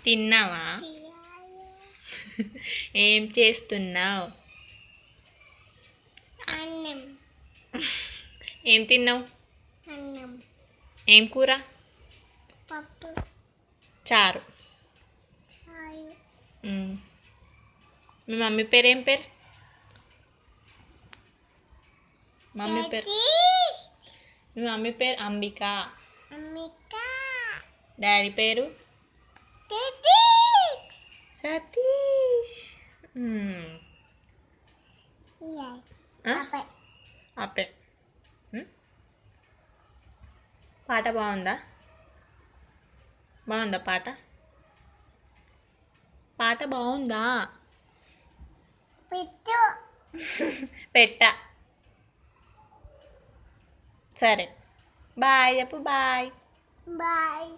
తిన్నావా? ఏం చేస్తున్నావు? అన్నం. ఏం తిన్నావు? అన్నం. ఏం కూర? పప్పు. చారు. చారు. మీ మమ్మీ పేరు ఏం పేరు? మమ్మీ పేరు మీ మమ్మీ పేరు అంబిక. అమ్మిక. డాడీ పేరు సతీష్. అప్పే. పాట బాగుందా? బాగుందా పాట? పాట బాగుందా? పెట్టు. పెట్ట. సరే బాయ్ చెప్పు. బాయ్. బాయ్.